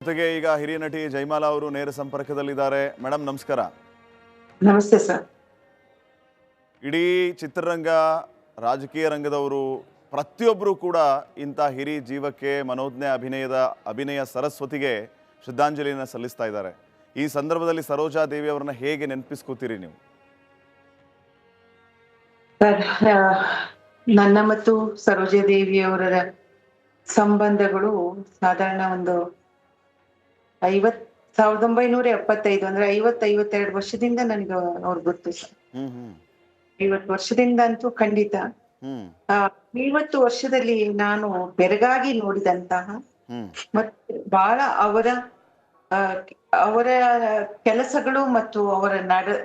ಜೊತೆಗೆ ಈಗ ಹಿರಿಯ ನಟಿ ಜಯಮಾಲಾ ಅವರು ನೇರ ಸಂಪರ್ಕದಲ್ಲಿದ್ದಾರೆ. ಮೇಡಮ್ ನಮಸ್ಕಾರ. ನಮಸ್ತೆ ಸರ್. ಇಡೀ ಚಿತ್ರರಂಗ, ರಾಜಕೀಯ ರಂಗದವರು ಪ್ರತಿಯೊಬ್ಬರು ಕೂಡ ಇಂಥ ಹಿರಿ ಜೀವಕ್ಕೆ, ಮನೋಜ್ಞ ಅಭಿನಯ ಸರಸ್ವತಿಗೆ ಶ್ರದ್ಧಾಂಜಲಿಯನ್ನು ಸಲ್ಲಿಸ್ತಾ ಇದ್ದಾರೆ. ಈ ಸಂದರ್ಭದಲ್ಲಿ ಸರೋಜಾ ದೇವಿ ಅವರನ್ನ ಹೇಗೆ ನೆನಪಿಸ್ಕೋತೀರಿ ನೀವು? ನನ್ನ ಮತ್ತು ಸರೋಜಾ ದೇವಿ ಅವರ ಸಂಬಂಧಗಳು ಸಾಧಾರಣ ಒಂದು 1975 ಅಂದ್ರೆ 52 ವರ್ಷದಿಂದ ನನಗೆ ಅವ್ರು ಗೊತ್ತು ಸರ್. 50 ವರ್ಷದಿಂದ ಅಂತೂ ಖಂಡಿತ. 50 ವರ್ಷದಲ್ಲಿ ನಾನು ಬೆರಗಾಗಿ ನೋಡಿದಂತಹ ಮತ್ತೆ ಬಹಳ ಅವರ ಕೆಲಸಗಳು ಮತ್ತು ಅವರ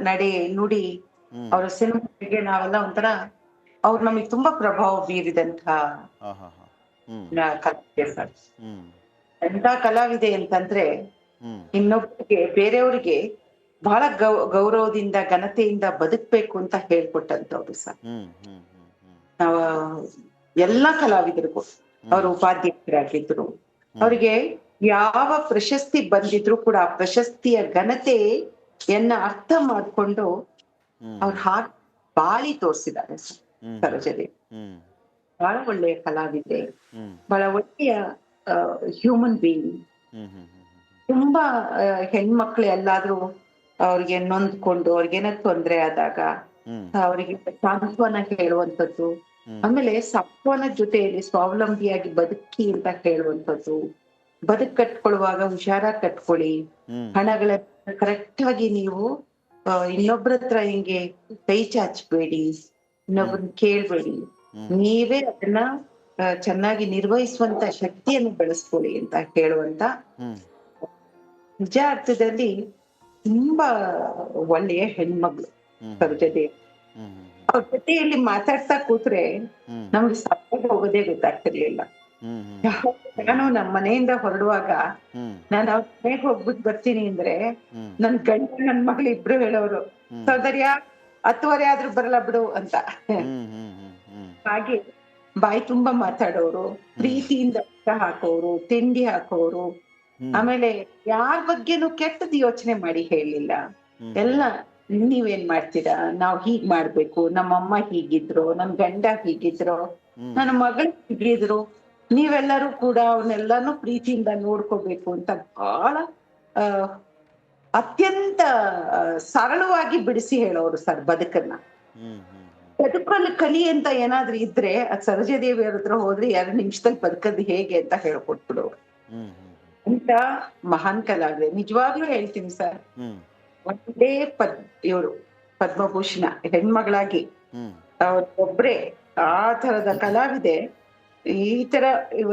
ನಡೆ ನುಡಿ, ಅವರ ಸಿನಿಮಾಗೆ ನಾವೆಲ್ಲ ಒಂಥರ ಅವ್ರು ನಮಗೆ ತುಂಬಾ ಪ್ರಭಾವ ಬೀರಿದಂತಹ ಕಲಾವಿದೆ ಸರ್. ಎಂತ ಕಲಾವಿದೆ ಅಂತಂದ್ರೆ ಇನ್ನೊಬ್ಬರಿಗೆ, ಬೇರೆಯವ್ರಿಗೆ ಬಹಳ ಗೌರವದಿಂದ, ಘನತೆಯಿಂದ ಬದುಕ್ಬೇಕು ಅಂತ ಹೇಳ್ಕೊಟ್ಟಂತವ್ರು ಸರ್. ಎಲ್ಲಾ ಕಲಾವಿದರಿಗೂ ಅವರು ಉಪಾಧ್ಯಕ್ಷರಾಗಿದ್ರು. ಅವರಿಗೆ ಯಾವ ಪ್ರಶಸ್ತಿ ಬಂದಿದ್ರು ಕೂಡ ಆ ಪ್ರಶಸ್ತಿಯ ಘನತೆಯನ್ನ ಅರ್ಥ ಮಾಡ್ಕೊಂಡು ಅವ್ರು ಹಾಗೆ ಬಾಳಿ ತೋರಿಸಿದ್ದಾರೆ ಸರ್ ಸರೋಜದೇವಿ. ಬಹಳ ಒಳ್ಳೆಯ ಕಲಾವಿದೆ, ಬಹಳ ಒಳ್ಳೆಯ ಹ್ಯೂಮನ್ ಬೀಯಿಂಗ್. ತುಂಬಾ ಹೆಣ್ಮಕ್ಳು ಎಲ್ಲಾದ್ರೂ ಅವ್ರಿಗೆ ನೊಂದ್ಕೊಂಡು ಅವ್ರಿಗೇನ ತೊಂದ್ರೆ ಆದಾಗ ಅವರಿಗೆ ಸಾಂತ್ವನ ಹೇಳುವಂಥದ್ದು, ಆಮೇಲೆ ಸಾಂತ್ವನ ಜೊತೆಯಲ್ಲಿ ಸ್ವಾವಲಂಬಿಯಾಗಿ ಬದುಕಿ ಅಂತ ಹೇಳುವಂಥದ್ದು, ಬದುಕು ಕಟ್ಕೊಳ್ಳುವಾಗ ಹುಷಾರಾಗಿ ಕಟ್ಕೊಳ್ಳಿ, ಹಣಗಳ ಕರೆಕ್ಟ್ ಆಗಿ ನೀವು ಇನ್ನೊಬ್ರ ಹತ್ರ ಹಿಂಗೆ ಕೈ ಚಾಚಬೇಡಿ, ಇನ್ನೊಬ್ರನ್ನ ಕೇಳ್ಬೇಡಿ, ನೀವೇ ಅದನ್ನ ಚೆನ್ನಾಗಿ ನಿರ್ವಹಿಸುವಂತ ಶಕ್ತಿಯನ್ನು ಬೆಳೆಸ್ಕೊಳ್ಳಿ ಅಂತ ಹೇಳುವಂತ ನಿಜ ಅರ್ಥದಲ್ಲಿ ತುಂಬಾ ಒಳ್ಳೆಯ ಹೆಣ್ಮಗಳು ಸರೋಜಾದೇವಿ. ಅವ್ರ ಜೊತೆಯಲ್ಲಿ ಮಾತಾಡ್ತಾ ಕೂತ್ರೆ ನಮ್ಗೆ ಸಾಕಾಗಿ ಹೋಗೋದೇ ಗೊತ್ತಾಗ್ತಿರ್ಲಿಲ್ಲ. ನಾನು ನಮ್ಮ ಮನೆಯಿಂದ ಹೊರಡುವಾಗ ನಾನು ಅವ್ರ ಮನೆಗೆ ಹೋಗ್ಬಿಟ್ಟು ಬರ್ತೀನಿ ಅಂದ್ರೆ ನನ್ ಗಂಡ ನನ್ ಮಗಳು ಇಬ್ರು ಹೇಳೋರು, ಸೌಂದರ್ಯ 10:15 ಆದ್ರೂ ಬರಲ್ಲ ಬಿಡು ಅಂತ. ಹಾಗೆ ಬಾಯಿ ತುಂಬಾ ಮಾತಾಡೋರು, ಪ್ರೀತಿಯಿಂದ ಊಟ ಹಾಕೋರು, ತಿಂಡಿ ಹಾಕೋರು, ಆಮೇಲೆ ಯಾರ ಬಗ್ಗೆನೂ ಕೆಟ್ಟದ್ ಯೋಚನೆ ಮಾಡಿ ಹೇಳಿಲ್ಲ. ಎಲ್ಲ ನೀವೇನ್ ಮಾಡ್ತೀರಾ, ನಾವ್ ಹೀಗ್ ಮಾಡ್ಬೇಕು, ನಮ್ಮಮ್ಮ ಹೀಗಿದ್ರು, ನನ್ ಗಂಡ ಹೀಗಿದ್ರು, ನನ್ನ ಮಗಳು ಹೀಗಿದ್ರು, ನೀವೆಲ್ಲರೂ ಕೂಡ ಅವನ್ನೆಲ್ಲಾನು ಪ್ರೀತಿಯಿಂದ ನೋಡ್ಕೋಬೇಕು ಅಂತ ಬಹಳ ಅತ್ಯಂತ ಸರಳವಾಗಿ ಬಿಡಿಸಿ ಹೇಳೋರು ಸರ್ ಬದುಕನ್ನ. ಬದುಕಲ್ಲಿ ಕಲಿ ಅಂತ ಏನಾದ್ರೂ ಇದ್ರೆ ಅದ್ ಸರೋಜಾದೇವಿ ಅವ್ರ ಹತ್ರ ಹೋದ್ರೆ 2 ನಿಮಿಷದಲ್ಲಿ ಬದುಕದ್ ಹೇಗೆ ಅಂತ ಹೇಳ್ಕೊಟ್ಬಿಡೋರು. ಅಂತ ಮಹಾನ್ ಕಲಾವಿದೆ. ನಿಜವಾಗ್ಲೂ ಹೇಳ್ತೀನಿ ಸರ್, ಒಂದೇ ಇವರು ಪದ್ಮಭೂಷಣ ಹೆಣ್ಮಗಳಾಗಿ ಅವ್ರೊಬ್ರೆ ಆ ತರದ ಕಲಾವಿದೆ. ಈ ತರ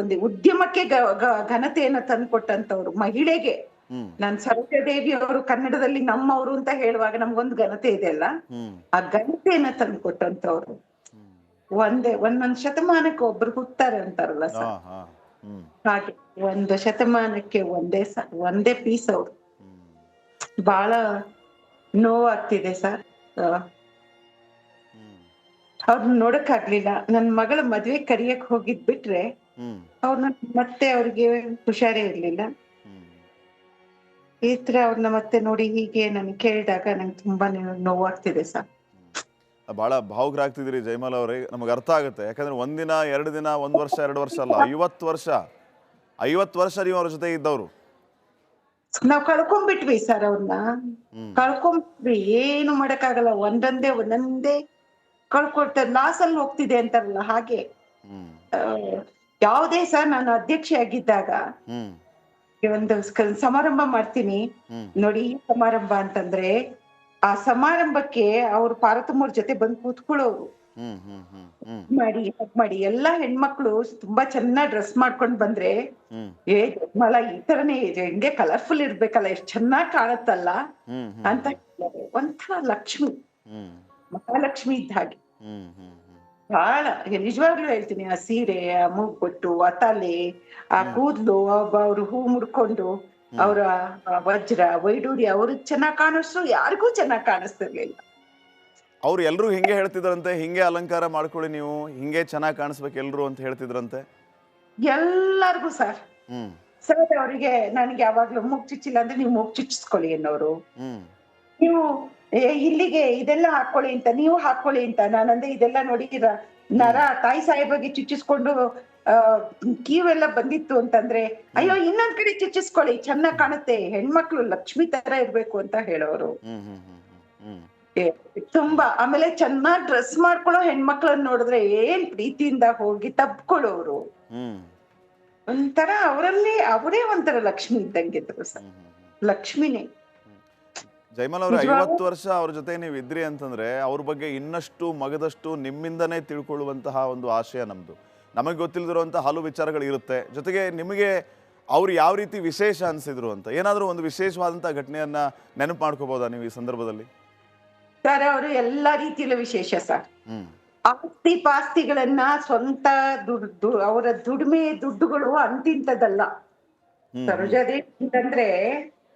ಒಂದು ಉದ್ಯಮಕ್ಕೆ ಘನತೆಯನ್ನ ತಂದ್ಕೊಟ್ಟಂತವ್ರು, ಮಹಿಳೆಗೆ. ನಾನ್ ಸರೋಜಾದೇವಿ ಅವರು ಕನ್ನಡದಲ್ಲಿ ನಮ್ಮವರು ಅಂತ ಹೇಳುವಾಗ ನಮ್ಗೊಂದು ಘನತೆ ಇದೆಯಲ್ಲ, ಆ ಘನತೆಯನ್ನ ತಂದ್ಕೊಟ್ಟಂತವ್ರು. ಒಂದೊಂದ್ ಶತಮಾನಕ್ಕೆ ಒಬ್ರು ಹುಟ್ತಾರೆ ಅಂತಾರಲ್ಲ ಸರ್, ಹಾಗೆ ಒಂದು ಶತಮಾನಕ್ಕೆ ಒಂದೇ ಪೀಸ್ ಅವ್ರು. ಬಹಳ ನೋವಾಗ್ತಿದೆ ಸರ್. ಅವ್ರನ್ನ ನೋಡಕ್ ಆಗ್ಲಿಲ್ಲ. ನನ್ ಮಗಳ ಮದ್ವೆ ಕರಿಯಕ್ ಹೋಗಿದ್ ಬಿಟ್ರೆ ಅವ್ರನ್ನ ಮತ್ತೆ ಅವ್ರಿಗೆ ಹುಷಾರೇ ಇರ್ಲಿಲ್ಲ. ಈ ತರ ಅವ್ರನ್ನ ಮತ್ತೆ ನೋಡಿ ಹೀಗೆ ನನ್ ಕೇಳಿದಾಗ ನಂಗೆ ತುಂಬಾ ನೋವಾಗ್ತಿದೆ ಸರ್. ಬಹಳ ಭಾವುಕರಾಗ್ತಿದ್ದೀರಿ ಜಯಮಾಲಾ ಅವರೇ. ನಮಗೆ ಅರ್ಥ ಆಗುತ್ತೆ. ಯಾಕಂದ್ರೆ 1 ದಿನ 2 ದಿನ 1 ವರ್ಷ 2 ವರ್ಷ ಅಲ್ಲ, 50 ವರ್ಷ ನೀವು ಅವ್ರ ಜೊತೆ ಇದ್ದವ್ರು. ನಾವ್ ಕಳ್ಕೊಂಡ್ಬಿಟ್ವಿ ಸರ್, ಅವ್ರನ್ನ ಕಳ್ಕೊಂಡ್ಬಿಟ್ವಿ. ಏನು ಮಾಡಕ್ಕಾಗಲ್ಲ. ಒಂದೊಂದೇ ಕಳ್ಕೊಳ್ತಾರೆ, ಲಾಸ್ ಅಲ್ಲಿ ಹೋಗ್ತಿದೆ ಅಂತಾರಲ್ಲ ಹಾಗೆ. ಯಾವುದೇ ಸರ್, ನಾನು ಅಧ್ಯಕ್ಷೆ ಆಗಿದ್ದಾಗ ಒಂದು ಸಮಾರಂಭ ಮಾಡ್ತೀನಿ ನೋಡಿ. ಈ ಸಮಾರಂಭ ಅಂತಂದ್ರೆ ಆ ಸಮಾರಂಭಕ್ಕೆ ಅವ್ರು ಪಾರ್ವತಮ್ಮವ್ರ ಜೊತೆ ಬಂದು ಕೂತ್ಕೊಳ್ಳೋರು. ಮಾಡಿ ಎಲ್ಲಾ ಹೆಣ್ಮಕ್ಳು ತುಂಬಾ ಚೆನ್ನಾಗ್ ಡ್ರೆಸ್ ಮಾಡ್ಕೊಂಡ್ ಬಂದ್ರೆ, ಜಯಮಾಲಾ ಈ ತರನೇ ಹಿಂಗೆ ಕಲರ್ಫುಲ್ ಇರ್ಬೇಕಲ್ಲ, ಎಷ್ಟ್ ಚೆನ್ನಾಗ್ ಕಾಣತ್ತಲ್ಲ ಅಂತ ಒಂಥರ ಲಕ್ಷ್ಮಿ, ಮಹಾಲಕ್ಷ್ಮಿ ಇದ್ದ ಹಾಗೆ. ಬಹಳ ನಿಜವಾಗ್ಲೂ ಹೇಳ್ತೀನಿ, ಆ ಸೀರೆ, ಆ ಮೂಗ್ಬೊಟ್ಟು, ಆ ತಲೆ, ಆ ಕೂದ್ಲು, ಅವ್ರು ಹೂ ಮುಡ್ಕೊಂಡು ಅವರ ವಜ್ರ ವೈಡೂರ್ಯ, ಅವ್ರಿಗೆ ಚೆನ್ನಾಗ್ ಕಾಣಿಸ್ರು, ಯಾರಿಗೂ ಚೆನ್ನಾಗ್ ಕಾಣಿಸ್ತಿರ್ಲಿಲ್ಲ. ಅವ್ರು ಎಲ್ರು ಹಿಂಗೆ ಹೇಳ್ತಿದ್ರಂತೆ, ಹಿಂಗೆ ಅಲಂಕಾರ ಮಾಡ್ಕೊಳ್ಳಿ ನೀವು, ಹಿಂಗೆ ಚೆನ್ನಾಗಿ ಕಾಣಿಸ್ಬೇಕು ಎಲ್ರು ಅಂತ ಹೇಳ್ತಿದ್ರಂತೆ ಎಲ್ಲಾರ್ಗು ಸರ್. ಸರ್ ಅವರಿಗೆ ನನಗೆ ಯಾವಾಗ್ಲೂ ಮೂಗ್ ಚುಚ್ಚಿಲ್ಲ ಅಂದ್ರೆ ನೀವು ಮೂಗ್ ಚುಚ್ಚಿಸ್ಕೊಳ್ಳಿ ಅನ್ನೋರು. ಹ್ಮ್ ನೀವು ಇಲ್ಲಿಗೆ ಇದೆಲ್ಲ ಹಾಕೊಳ್ಳಿ ಅಂತ, ನೀವು ಹಾಕೊಳ್ಳಿ ಅಂತ. ನಾನಂದೆ ಇದೆಲ್ಲ ನೋಡಿ ನರ ತಾಯಿ ಸಾಹೇಬಗೆ ಚುಚ್ಚಿಸ್ಕೊಂಡು ಆ ಕೀವೆಲ್ಲ ಬಂದಿತ್ತು ಅಂತಂದ್ರೆ, ಅಯ್ಯೋ ಇನ್ನೊಂದ್ ಕಡೆ ಚುಚ್ಚಿಸ್ಕೊಳ್ಳಿ ಚೆನ್ನಾಗ್ ಕಾಣುತ್ತೆ, ಹೆಣ್ಮಕ್ಳು ಲಕ್ಷ್ಮಿ ತರ ಇರ್ಬೇಕು ಅಂತ ಹೇಳೋರು. ಹ್ಮ್ ಹ್ಮ್ ಹ್ಮ್ ಹ್ಮ್ ಏ, ತುಂಬಾ. ಆಮೇಲೆ ಚೆನ್ನಾಗ್ ಡ್ರೆಸ್ ಮಾಡ್ಕೊಳ್ಳೋ ಹೆಣ್ಮಕ್ಳನ್ನ ನೋಡಿದ್ರೆ ಏನ್ ಪ್ರೀತಿಯಿಂದ ಹೋಗಿ ತಬ್ಕೊಳ್ಳೋರು. ಹ್ಮ್ ಒಂಥರ ಅವರೇ ಒಂಥರ ಲಕ್ಷ್ಮಿ ಇದ್ದಂಗಿದ್ರು ಸರ್. ಲಕ್ಷ್ಮಿನೇ ಜೈಮಲ್ ಅವ್ರೆ, ನಿಜವಾಗ್ಲೂ. 50 ವರ್ಷ ಅವ್ರ ಜೊತೆ ನೀವು ಇದ್ರಿ ಅಂತಂದ್ರೆ ಅವ್ರ ಬಗ್ಗೆ ಇನ್ನಷ್ಟು ಮಗದಷ್ಟು ನಿಮ್ಮಿಂದನೇ ತಿಳ್ಕೊಳ್ಳುವಂತಹ ಒಂದು ಆಶಯ ನಮ್ದು. ನಮಗೆ ಗೊತ್ತಿಲ್ಲದಿರುವಂಥ ಹಲವು ವಿಚಾರಗಳು ಇರುತ್ತೆ. ಜೊತೆಗೆ ನಿಮಗೆ ಅವ್ರು ಯಾವ ರೀತಿ ವಿಶೇಷ ಅನಿಸಿದ್ರು ಅಂತ ಏನಾದರೂ ಒಂದು ವಿಶೇಷವಾದಂಥ ಘಟನೆಯನ್ನ ನೆನಪು ಮಾಡ್ಕೋಬೋದಾ ನೀವು ಈ ಸಂದರ್ಭದಲ್ಲಿ? ಸರ್ ಅವರು ಎಲ್ಲಾ ರೀತಿಯಲ್ಲೂ ವಿಶೇಷ ಸರ್. ಹ್ಮ್ ಆಸ್ತಿ ಪಾಸ್ತಿಗಳನ್ನ ಸ್ವಂತ ಅವರ ದುಡ್ಡುಗಳು ಅಂತಿಂತದಲ್ಲ. ಹ್ಮ್ ಸರೋಜಾದೇವಿ ಅಂತಂದ್ರೆ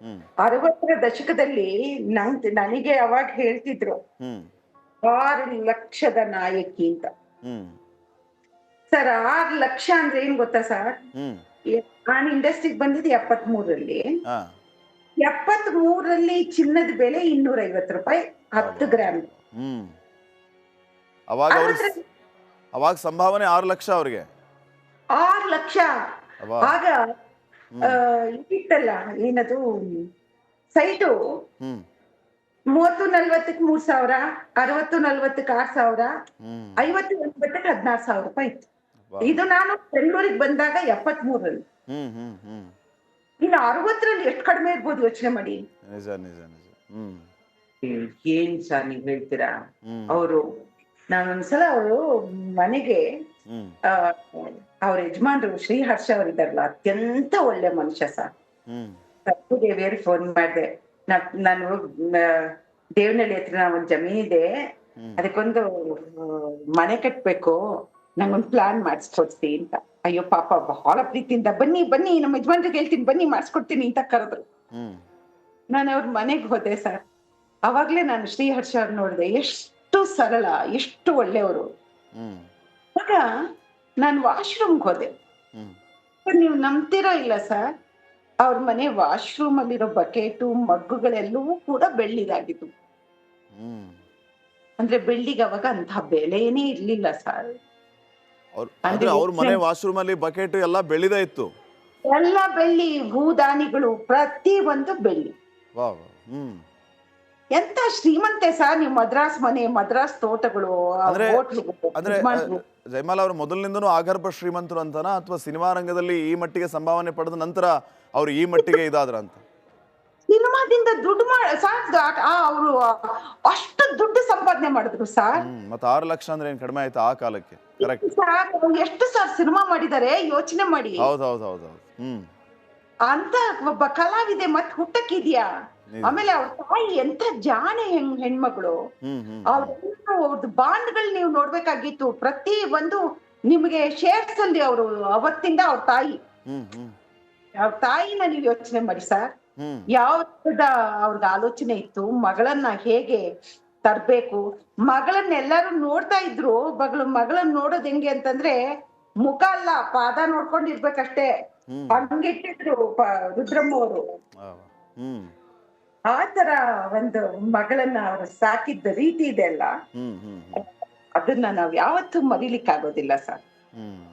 ಹ್ಮ್ 60ರ ದಶಕದಲ್ಲಿ ನನಗೆ ಅವಾಗ ಹೇಳ್ತಿದ್ರು ಹ್ಮ್ 6 ಲಕ್ಷದ ನಾಯಕಿ ಅಂತ. ಹ್ಮ್ ಸರ್ 6 ಲಕ್ಷ ಅಂದ್ರೆ ಏನ್ ಗೊತ್ತಾ ಸರ್? ಹ್ಮ್ ನಾನು ಇಂಡಸ್ಟ್ರಿಗೆ ಬಂದಿದ್ದು 73ರಲ್ಲಿ. ಹಾ 73ರಲ್ಲಿ ಚಿನ್ನದ ಬೆಲೆ 250 ರೂಪಾಯಿ 10 ಗ್ರಾಮ್. ಹ್ಮ್ ಅವಾಗ ಅವ್ರ ಅವಾಗ ಸಂಭಾವನೆ 6 ಲಕ್ಷ ಅವ್ರಿಗೆ. 6 ಲಕ್ಷ. ಅಬ್ಬಾ. ಆಗ ಇದಿತ್ತಲ್ಲ ಏನದು ಸೈಟು, ಹ್ಮ್ 30-40ಕ್ಕೆ 3,000, 60-40ಕ್ಕೆ 6,000, ಹ್ಮ್ 50-80ಕ್ಕೆ 16,000 ರೂಪಾಯಿ ಇತ್ತು. ಅಬ್ಬಾ. ಇದು ನಾನು ಬೆಂಗಳೂರಿಗೆ ಬಂದಾಗ 73ರಲ್ಲಿ. ಹ್ಮ್ ಹ್ಮ್ ಹ್ಮ್ ಇನ್ನು 60ರಲ್ಲಿ ಎಷ್ಟು ಕಡಿಮೆ ಇರ್ಬೋದು ಯೋಚನೆ ಮಾಡಿ. ನಿಜ ನಿಜ ನಿಜ. ಹ್ಮ್ ಏನ್ ಸರ್ ನೀವ್ ಹೇಳ್ತೀರಾ? ಹ್ಮ್ ಅವರು ನಾನೊಂದ್ಸಲ ಅವರು ಮನೆಗೆ ಹ್ಮ್ ಅವ್ರ ಯಜಮಾನ್ರು ಶ್ರೀಹರ್ಷ ಅವರಿದ್ದಾರಲ್ಲ, ಅತ್ಯಂತ ಒಳ್ಳೆ ಮನುಷ್ಯ ಸರ್. ಹ್ಮ್ ದೇವಿಯವ್ರಿಗೆ ಫೋನ್ ಮಾಡಿದೆ. ನಾನು ದೇವನಹಳ್ಳಿ ಹತ್ರ ಒಂದ್ ಜಮೀನಿದೆ, ಅದಕ್ಕೊಂದು ಮನೆ ಕಟ್ಬೇಕು, ನಂಗೊಂದು ಪ್ಲಾನ್ ಮಾಡಿಸ್ಕೊಡ್ತಿ ಅಂತ. ಅಯ್ಯೋ ಪಾಪ ಬಹಳ ಪ್ರೀತಿಯಿಂದ ಬನ್ನಿ ಬನ್ನಿ ನಮ್ಮ ಯಜಮಾನ್ರಿಗೆ ಹೇಳ್ತೀನಿ ಬನ್ನಿ ಮಾಡಿಸ್ಕೊಡ್ತೀನಿ ಅಂತ ಕರೆದ್ರು. ಹ್ಮ್ ನಾನು ಅವ್ರ ಮನೆಗೆ ಹೋದೆ ಸರ್. ಅವಾಗ್ಲೇ ನಾನು ಶ್ರೀಹರ್ಷ ಅವ್ರು ನೋಡಿದೆ, ಎಷ್ಟು ಸರಳ, ಎಷ್ಟು ಒಳ್ಳೆಯವರು. ಹ್ಮ್ ಆಗ ನಾನು ವಾಶ್ರೂಮ್ಗೆ ಹೋದೆ. ಹ್ಮ್ ನೀವು ನಂಬ್ತೀರಾ ಇಲ್ಲ ಸರ್, ಅವ್ರ ಮನೆ ವಾಶ್ರೂಮ್ ಅಲ್ಲಿರೋ ಬಕೆಟು ಮಗ್ಗುಗಳೆಲ್ಲವೂ ಕೂಡ ಬೆಳ್ಳಿದಾಗಿತ್ತು. ಹ್ಮ್ ಅಂದ್ರೆ ಬೆಳ್ಳಿಗೆ ಅವಾಗ ಅಂತಹ ಬೆಲೆನೇ ಇರ್ಲಿಲ್ಲ ಸರ್. ಅಂದ್ರೆ ಅವ್ರ ಮನೆ ವಾಶ್ರೂಮ್ ಅಲ್ಲಿ ಬಕೆಟ್ ಎಲ್ಲ ಬೆಳ್ಳಿದೇ ಇತ್ತು. ಎಲ್ಲ ಬೆಳ್ಳಿ, ಹೂದಾನಿಗಳು ಪ್ರತಿ ಒಂದು ಬೆಳ್ಳಿ. ವಾ ಹ್ಮ್ ಎಂತ ಶ್ರೀಮಂತೆ ಸರ್. ನೀವು ಮದ್ರಾಸ್ ಮನೆ, ಮದ್ರಾಸ್ ತೋಟಗಳು, ಅಂದ್ರೆ ಹೋಟ್ಲುಗಳು, ಅಂದ್ರೆ ಯಜಮಾನ್ರು. ಜೈಮಾಲ್ ಅವರು ಮೊದಲಿನಿಂದನೂ ಆಗರ್ಭ ಶ್ರೀಮಂತರು ಅಂತನಾ, ಅಥವಾ ಸಿನಿಮಾ ರಂಗದಲ್ಲಿ ಈ ಮಟ್ಟಿಗೆ ಸಂಭಾವನೆ ಪಡೆದ ನಂತರ ಅವ್ರು ಈ ಮಟ್ಟಿಗೆ ಇದಾದ್ರ ಅಂತ? ಸಿನಿಮಾದಿಂದ ದುಡ್ಡು ಅವರು ಅಷ್ಟು ದುಡ್ಡು ಸಂಪಾದನೆ ಮಾಡಿದ್ರು ಸರ್. ಮತ್ತೆ 6 ಲಕ್ಷ ಅಂದ್ರೆ ಏನ್ ಕಡಿಮೆ ಆಯ್ತಾ ಆ ಕಾಲಕ್ಕೆ? ಕರೆಕ್ಟ್. ಸರ್ ಎಷ್ಟು ಸರ್ ಸಿನಿಮಾ ಮಾಡಿದ್ದಾರೆ ಯೋಚನೆ ಮಾಡಿ. ಹೌದು. ಹ್ಮ್ ಅಂತ ಒಬ್ಬ ಕಲಾವಿದೆ ಮತ್ ಹುಟ್ಟಕ್ಕಿದ್ಯಾ? ಆಮೇಲೆ ಅವ್ರ ತಾಯಿ ಎಂತ ಜಾಣೆ ಹೆಣ್ಮಗಳು. ಹ್ಮ್ ಹ್ಮ್ ಅವ್ರದ್ದು ಬಾಂಡ್ಗಳು ನೀವು ನೋಡ್ಬೇಕಾಗಿತ್ತು. ಪ್ರತಿ ಒಂದು ನಿಮ್ಗೆ ಶೇರ್ಸ್ ಅಲ್ಲಿ ಅವರು ಅವತ್ತಿಂದ ಅವ್ರ ತಾಯಿ, ಹ್ಮ್ ಹ್ಮ್ ಅವ್ರ ತಾಯಿನ ನೀವು ಯೋಚನೆ ಮಾಡಿ ಸರ್. ಹ್ಮ್ ಯಾವ ಅವ್ರಿಗೆ ಆಲೋಚನೆ ಇತ್ತು, ಮಗಳನ್ನ ಹೇಗೆ ತರ್ಬೇಕು. ಮಗಳನ್ನೆಲ್ಲರೂ ನೋಡ್ತಾ ಇದ್ರು. ಮಗಳನ್ನ ನೋಡೋದ್ ಹೆಂಗೆ ಅಂತಂದ್ರೆ ಮುಖ ಅಲ್ಲ, ಪಾದ ನೋಡ್ಕೊಂಡಿರ್ಬೇಕಷ್ಟೇ. ಹಂಗಿಟ್ಟಿದ್ರು ರುದ್ರಮ್ಮ ಅವರು. ಹ್ಮ್ ಆ ತರ ಒಂದು ಮಗಳನ್ನ ಅವ್ರು ಸಾಕಿದ್ದ ರೀತಿ ಇದೆ ಅಲ್ಲ, ಹ್ಮ್ ಹ್ಮ್ ಅದನ್ನ ನಾವ್ ಯಾವತ್ತೂ ಮರಿಲಿಕ್ಕಾಗೋದಿಲ್ಲ ಸರ್. ಹ್ಮ್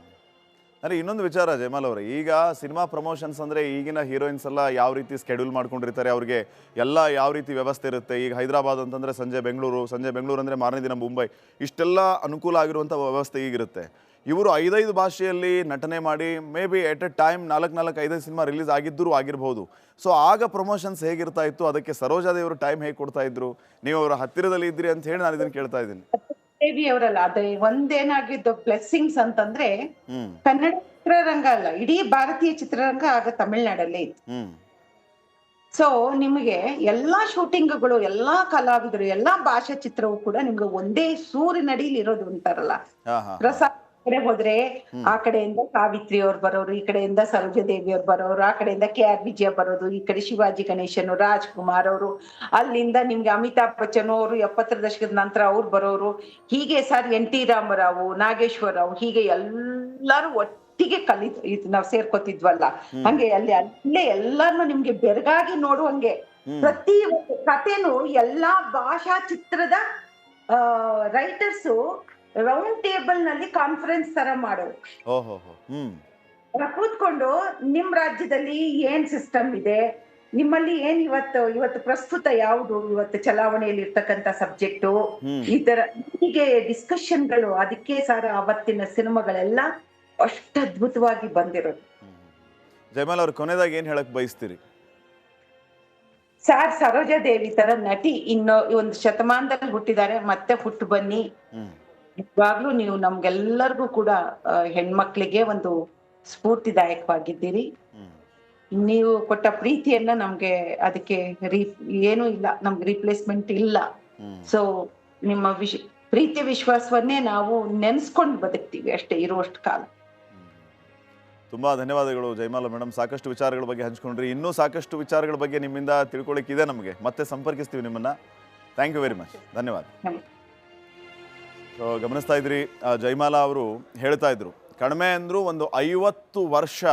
ಅಂದ್ರೆ ಇನ್ನೊಂದು ವಿಚಾರ ಜೈಮಾಲ್ ಅವರೇ, ಈಗ ಸಿನಿಮಾ ಪ್ರಮೋಷನ್ಸ್ ಅಂದ್ರೆ ಈಗಿನ ಹೀರೋಯಿನ್ಸ್ ಎಲ್ಲ ಯಾವ ರೀತಿ ಸ್ಕೆಡ್ಯೂಲ್ ಮಾಡ್ಕೊಂಡಿರ್ತಾರೆ, ಅವ್ರಿಗೆ ಎಲ್ಲ ಯಾವ ರೀತಿ ವ್ಯವಸ್ಥೆ ಇರುತ್ತೆ. ಈಗ ಹೈದರಾಬಾದ್ ಅಂತಂದ್ರೆ ಸಂಜೆ ಬೆಂಗಳೂರು ಅಂದ್ರೆ ಮಾರನೇ ದಿನ ಮುಂಬೈ, ಇಷ್ಟೆಲ್ಲ ಅನುಕೂಲ ಆಗಿರುವಂಥ ವ್ಯವಸ್ಥೆ ಈಗಿರುತ್ತೆ. ಇವರು 5 ಭಾಷೆಯಲ್ಲಿ ನಟನೆ ಮಾಡಿ may be at a time 4-5 cinema release ಆಗಿರ್ಬೋದು. ಸೊ ಆಗ ಪ್ರಮೋಷನ್ಸ್ ಹೇಗಿರ್ತಾ ಇತ್ತು, ಅದಕ್ಕೆ ಸರೋಜಾದೇವರು ಟೈಮ್ ಹೇಗೆ ಕೊಡ್ತಾ ಇದ್ರು? ನೀವು ಅವರ ಹತ್ತಿರದಲ್ಲಿ ಇದ್ರಿ ಅಂತ ಹೇಳಿ ನಾನು ಇದನ್ನು ಕೇಳ್ತಾ ಇದ್ದೀನಿ. ದೇವಿ ಅವರಲ್ಲ, ಅದೇ ಒಂದೇನಾಗಿದ್ದು ಬ್ಲೆಸ್ಸಿಂಗ್ಸ್ ಅಂತಂದ್ರೆ, ಹ್ಮ್ ಕನ್ನಡ ಚಿತ್ರರಂಗ ಅಲ್ಲ, ಇಡೀ ಭಾರತೀಯ ಚಿತ್ರರಂಗ ಆಗ ತಮಿಳ್ನಾಡಲ್ಲೇ ಇತ್ತು. ಹ್ಮ್ ಸೊ ನಿಮಗೆ ಎಲ್ಲಾ ಶೂಟಿಂಗ್ಗಳು, ಎಲ್ಲಾ ಕಲಾವಿದರು, ಎಲ್ಲಾ ಭಾಷಾ ಚಿತ್ರವು ಕೂಡ ನಿಮ್ಗೆ ಒಂದೇ ಸೂರಿನಡಿಯಲ್ಲಿ ಇರೋದು ಅಂತಾರಲ್ಲ. ಹಾ ಹಾ ಪ್ರಸಾದ್ ಕಡೆ ಹೋದ್ರೆ ಆ ಕಡೆಯಿಂದ ಸಾವಿತ್ರಿ ಅವ್ರು ಬರೋರು, ಈ ಕಡೆಯಿಂದ ಸರೋಜಾದೇವಿ ಅವ್ರು ಬರೋರು, ಆ ಕಡೆಯಿಂದ KR ವಿಜಯ ಬರೋದು, ಈ ಕಡೆ ಶಿವಾಜಿ ಗಣೇಶನ್, ರಾಜ್ಕುಮಾರ್ ಅವರು, ಅಲ್ಲಿಂದ ನಿಮ್ಗೆ ಅಮಿತಾಬ್ ಬಚ್ಚನ್ ಅವರು 70ರ ದಶಕದ ನಂತರ ಅವ್ರು ಬರೋರು. ಹೀಗೆ ಸರ್ NT ರಾಮರಾವ್, ನಾಗೇಶ್ವರ ರಾವ್, ಹೀಗೆ ಎಲ್ಲರೂ ಒಟ್ಟಿಗೆ ಇದು ನಾವ್ ಸೇರ್ಕೋತಿದ್ವಲ್ಲ, ಹಂಗೆ ಅಲ್ಲೇ ಎಲ್ಲಾನು ನಿಮ್ಗೆ ಬೆರಗಾಗಿ ನೋಡುವಂಗೆ ಪ್ರತಿ ಒಂದು ಕಥೆನು ಎಲ್ಲಾ ಭಾಷಾ ಚಿತ್ರದ ರೈಟರ್ಸು ರೌಂಡ್ ಟೇಬಲ್ ನಲ್ಲಿ ಕಾನ್ಫರೆನ್ಸ್ ತರ ಮಾಡೋರು. ಓಹೋ. ಕೂತ್ಕೊಂಡು ನಿಮ್ ರಾಜ್ಯದಲ್ಲಿ ಏನ್ ಸಿಸ್ಟಮ್ ಇದೆ, ನಿಮ್ಮಲ್ಲಿ ಏನ್ ಇವತ್ತು ಪ್ರಸ್ತುತ ಯಾವುದು ಇವತ್ತು ಚಲಾವಣೆಯಲ್ಲಿ ಇರ್ತಕ್ಕಂಥ ಸಬ್ಜೆಕ್ಟು, ಈ ತರ ಹೀಗೆ ಡಿಸ್ಕಷನ್ಗಳು. ಅದಕ್ಕೆ ಸರ್ ಅವತ್ತಿನ ಸಿನಿಮಾಗಳೆಲ್ಲ ಅಷ್ಟು ಅದ್ಭುತವಾಗಿ ಬಂದಿರೋದು. ಜಯಮಾಲ ಅವ್ರ ಕೊನೆದಾಗ ಏನ್ ಹೇಳಕ್ ಬಯಸ್ತೀರಿ? ಸರ್ ಸರೋಜಾ ದೇವಿ ತರ ನಟಿ ಇನ್ನು ಒಂದು ಶತಮಾನದಲ್ಲಿ ಹುಟ್ಟಿದ್ದಾರೆ, ಮತ್ತೆ ಹುಟ್ಟು ಬನ್ನಿ. ಇವಾಗ್ಲೂ ನೀವು ನಮ್ಗೆಲ್ಲರಿಗೂ ಕೂಡ ಹೆಣ್ಮಕ್ಳಿಗೆ ಒಂದು ಸ್ಫೂರ್ತಿದಾಯಕವಾಗಿದ್ದೀರಿ. ನೀವು ಕೊಟ್ಟ ಪ್ರೀತಿಯನ್ನ ನಮ್ಗೆ ಅದಕ್ಕೆ ಏನೂ ಇಲ್ಲ, ನಮ್ಗೆ ರಿಪ್ಲೇಸ್ಮೆಂಟ್ ಇಲ್ಲ. ಸೊ ನಿಮ್ಮ ಪ್ರೀತಿ ವಿಶ್ವಾಸವನ್ನೇ ನಾವು ನೆನ್ಸ್ಕೊಂಡು ಬದುಕ್ತೀವಿ ಅಷ್ಟೇ ಇರುವಷ್ಟು ಕಾಲ. ತುಂಬಾ ಧನ್ಯವಾದಗಳು ಜಯಮಾಲ ಮೇಡಮ್, ಸಾಕಷ್ಟು ವಿಚಾರಗಳ ಬಗ್ಗೆ ಹಂಚ್ಕೊಂಡ್ರಿ. ಇನ್ನೂ ಸಾಕಷ್ಟು ವಿಚಾರಗಳ ಬಗ್ಗೆ ನಿಮ್ಮಿಂದ ತಿಳ್ಕೊಳ್ಳಿಕ್ಕಿದೆ ನಮಗೆ. ಮತ್ತೆ ಸಂಪರ್ಕಿಸ್ತೀವಿ ನಿಮ್ಮನ್ನ. Thank you very much. ಧನ್ಯವಾದ. ಸೊ ಗಮನಿಸ್ತಾ ಇದ್ರಿ, ಜಯಮಾಲ ಅವರು ಹೇಳ್ತಾ ಇದ್ರು, ಕಡಿಮೆ ಅಂದರೂ ಒಂದು 50 ವರ್ಷ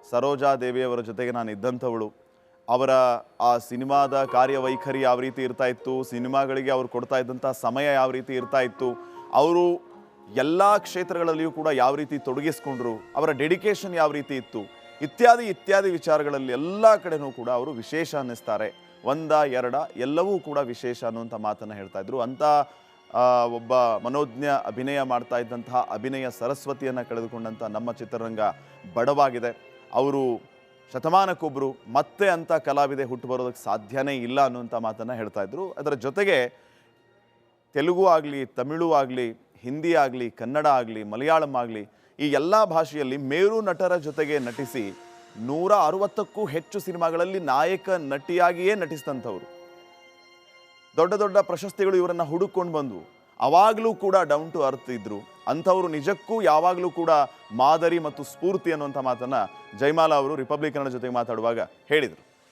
ಸರೋಜಾ ದೇವಿಯವರ ಜೊತೆಗೆ ನಾನು ಇದ್ದಂಥವಳು. ಅವರ ಆ ಸಿನಿಮಾದ ಕಾರ್ಯವೈಖರಿ ಯಾವ ರೀತಿ ಇರ್ತಾ ಇತ್ತು, ಸಿನಿಮಾಗಳಿಗೆ ಅವರು ಕೊಡ್ತಾ ಇದ್ದಂಥ ಸಮಯ ಯಾವ ರೀತಿ ಇರ್ತಾ ಇತ್ತು, ಅವರು ಎಲ್ಲ ಕ್ಷೇತ್ರಗಳಲ್ಲಿಯೂ ಕೂಡ ಯಾವ ರೀತಿ ತೊಡಗಿಸ್ಕೊಂಡ್ರು, ಅವರ ಡೆಡಿಕೇಶನ್ ಯಾವ ರೀತಿ ಇತ್ತು, ಇತ್ಯಾದಿ ವಿಚಾರಗಳಲ್ಲಿ ಎಲ್ಲ ಕಡೆನೂ ಕೂಡ ಅವರು ವಿಶೇಷ ಅನ್ನಿಸ್ತಾರೆ. ಒಂದ ಎರಡ ಎಲ್ಲವೂ ಕೂಡ ವಿಶೇಷ ಅನ್ನುವಂಥ ಮಾತನ್ನು ಹೇಳ್ತಾ ಇದ್ರು. ಅಂಥ ಒಬ್ಬ ಮನೋಜ್ಞ ಅಭಿನಯ ಮಾಡ್ತಾ ಇದ್ದಂತಹ ಅಭಿನಯ ಸರಸ್ವತಿಯನ್ನು ಕಳೆದುಕೊಂಡಂಥ ನಮ್ಮ ಚಿತ್ರರಂಗ ಬಡವಾಗಿದೆ. ಅವರು ಶತಮಾನಕ್ಕೊಬ್ಬರು ಮತ್ತೆ ಅಂಥ ಕಲಾವಿದೆ ಹುಟ್ಟು ಬರೋದಕ್ಕೆ ಸಾಧ್ಯನೇ ಇಲ್ಲ ಅನ್ನುವಂಥ ಮಾತನ್ನು ಹೇಳ್ತಾ ಇದ್ರು. ಅದರ ಜೊತೆಗೆ ತೆಲುಗು ಆಗಲಿ, ತಮಿಳು ಆಗಲಿ, ಹಿಂದಿ ಆಗಲಿ, ಕನ್ನಡ ಆಗಲಿ, ಮಲಯಾಳಂ ಆಗಲಿ, ಈ ಎಲ್ಲ ಭಾಷೆಯಲ್ಲಿ ಮೇರು ನಟರ ಜೊತೆಗೆ ನಟಿಸಿ 160ಕ್ಕೂ ಹೆಚ್ಚು ಸಿನಿಮಾಗಳಲ್ಲಿ ನಾಯಕ ನಟಿಯಾಗಿಯೇ ನಟಿಸಿದಂಥವ್ರು. ದೊಡ್ಡ ದೊಡ್ಡ ಪ್ರಶಸ್ತಿಗಳು ಇವರನ್ನು ಹುಡುಕೊಂಡು ಬಂದವು. ಅವಾಗಲೂ ಕೂಡ ಡೌನ್ ಟು ಅರ್ತ್ ಇದ್ರು. ಅಂಥವರು ನಿಜಕ್ಕೂ ಯಾವಾಗಲೂ ಕೂಡ ಮಾದರಿ ಮತ್ತು ಸ್ಫೂರ್ತಿ ಅನ್ನುವಂಥ ಮಾತನ್ನು ಜಯಮಾಲ ಅವರು ರಿಪಬ್ಲಿಕ್ ಕನ್ನಡ ಜೊತೆಗೆ ಮಾತಾಡುವಾಗ ಹೇಳಿದರು.